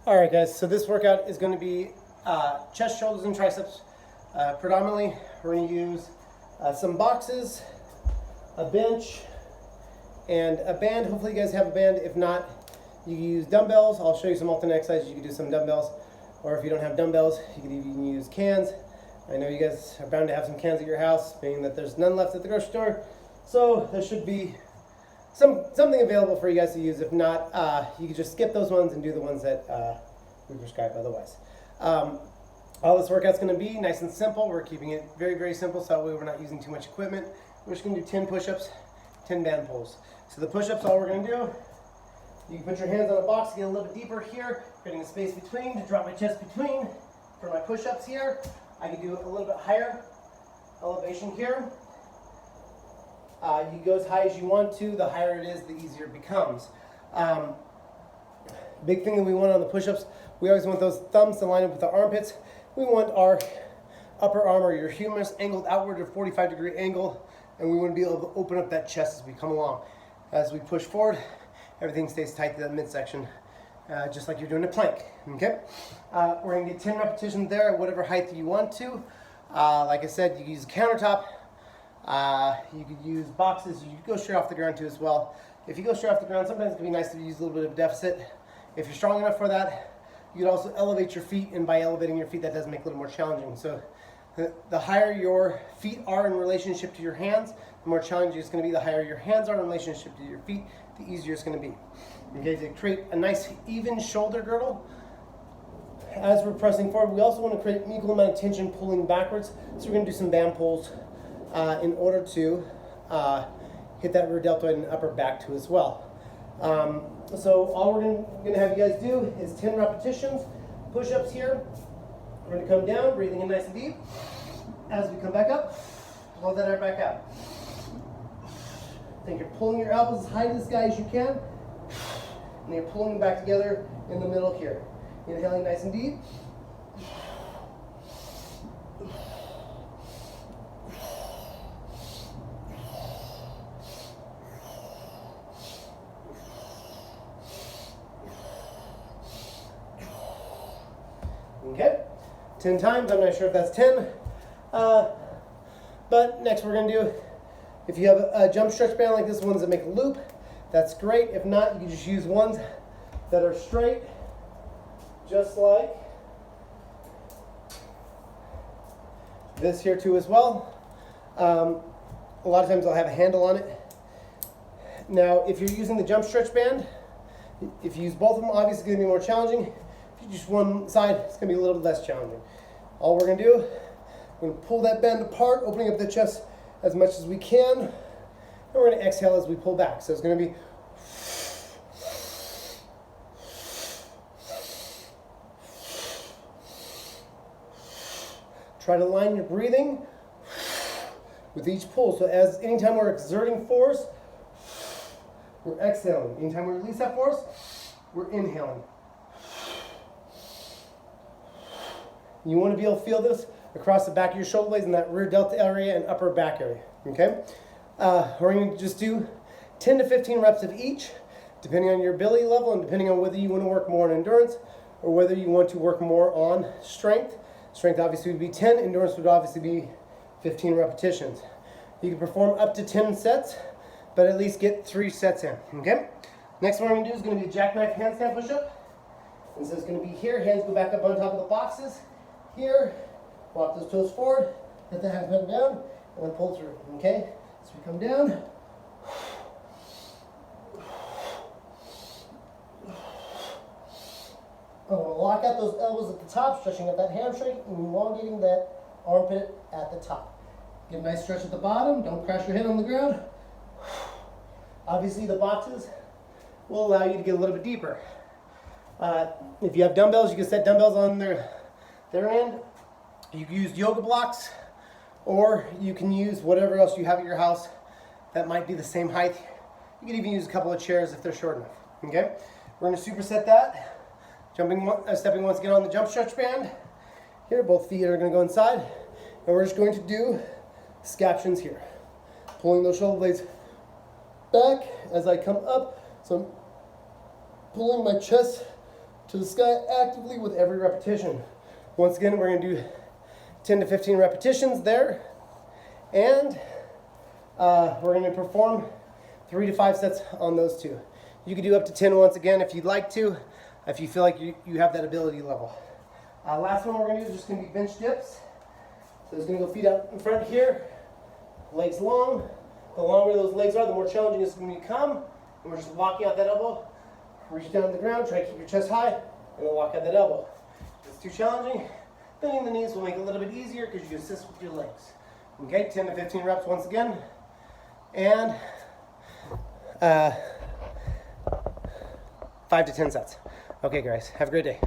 All right, guys, so this workout is going to be chest, shoulders, and triceps. Predominantly, we're going to use some boxes, a bench, and a band. Hopefully you guys have a band. If not, you can use dumbbells. I'll show you some alternate exercises. You can do some dumbbells, or if you don't have dumbbells, you can even use cans. I know you guys are bound to have some cans at your house, being that there's none left at the grocery store. So there should be something available for you guys to use. If not, you can just skip those ones and do the ones that we prescribe otherwise. All this workout's going to be nice and simple. We're keeping it very, very simple, so that way we're not using too much equipment. We're just going to do 10 push-ups, 10 band pulls. So the push-ups, all we're going to do, you can put your hands on a box, get a little bit deeper here, creating a space between to drop my chest between. For my push-ups here, I can do a little bit higher elevation here. You go as high as you want to. The higher it is, the easier it becomes. Big thing that we want on the push-ups, we always want those thumbs to line up with the armpits. We want our upper arm or your humerus angled outward at a 45-degree angle, and we want to be able to open up that chest as we come along. As we push forward, everything stays tight to that midsection, just like you're doing a plank. Okay? We're going to get 10 repetitions there at whatever height you want to. Like I said, you can use a countertop. You could use boxes. You could go straight off the ground too as well. If you go straight off the ground, sometimes it can be nice to use a little bit of deficit. If you're strong enough for that, you could also elevate your feet, and by elevating your feet, that does make it a little more challenging. So the higher your feet are in relationship to your hands, the more challenging it's going to be. The higher your hands are in relationship to your feet, the easier it's going to be. Okay, to create a nice even shoulder girdle, as we're pressing forward, we also want to create an equal amount of tension pulling backwards. So we're going to do some band pulls in order to hit that rear deltoid and upper back too as well. So all we're going to have you guys do is 10 repetitions, push-ups here. We're going to come down, breathing in nice and deep. As we come back up, blow that air back out. Think you're pulling your elbows as high to the sky as you can, and you're pulling them back together in the middle here. Inhaling nice and deep. Okay, 10 times. I'm not sure if that's 10. But next we're going to do, if you have a jump stretch band like this, ones that make a loop, that's great. If not, you can just use ones that are straight, just like this here too as well. A lot of times I'll have a handle on it. Now, if you're using the jump stretch band, if you use both of them, obviously it's going to be more challenging. If you just one side, it's going to be a little bit less challenging. All we're going to do, we're going to pull that band apart, opening up the chest as much as we can, and we're going to exhale as we pull back. So it's going to be try to line your breathing with each pull. So anytime we're exerting force, we're exhaling. Anytime we release that force, we're inhaling. You want to be able to feel this across the back of your shoulder blades in that rear delta area and upper back area. Okay? We're going to just do 10 to 15 reps of each, depending on your ability level and depending on whether you want to work more on endurance or whether you want to work more on strength. Strength obviously would be 10, endurance would obviously be 15 repetitions. You can perform up to 10 sets, but at least get 3 sets in, okay? Next one we're going to do is going to be a jackknife handstand push-up. And so it's going to be here, hands go back up on top of the boxes. Here, walk those toes forward, let the hands bend down, and then pull through, okay? So we come down. We'll lock out those elbows at the top, stretching out that hamstring and elongating that armpit at the top. Get a nice stretch at the bottom. Don't crash your head on the ground. Obviously, the boxes will allow you to get a little bit deeper. If you have dumbbells, you can set dumbbells on their end. You can use yoga blocks, or you can use whatever else you have at your house that might be the same height. You can even use a couple of chairs if they're short enough. Okay, we're going to superset that. Stepping once again on the jump stretch band. Here, both feet are going to go inside, and we're just going to do scaptions here. Pulling those shoulder blades back as I come up. So I'm pulling my chest to the sky actively with every repetition. Once again, we're going to do 10 to 15 repetitions there. And we're going to perform 3 to 5 sets on those two. You can do up to 10 once again if you'd like to, if you feel like you have that ability level. Last one we're going to do is just going to be bench dips. So it's going to go feet out in front here, legs long. The longer those legs are, the more challenging it's going to become. And we're just walking out that elbow. Reach down to the ground, try to keep your chest high, and then walk out that elbow. If it's too challenging, bending the knees will make it a little bit easier because you assist with your legs. Okay, 10 to 15 reps once again. And 5 to 10 sets. Okay, guys, have a great day.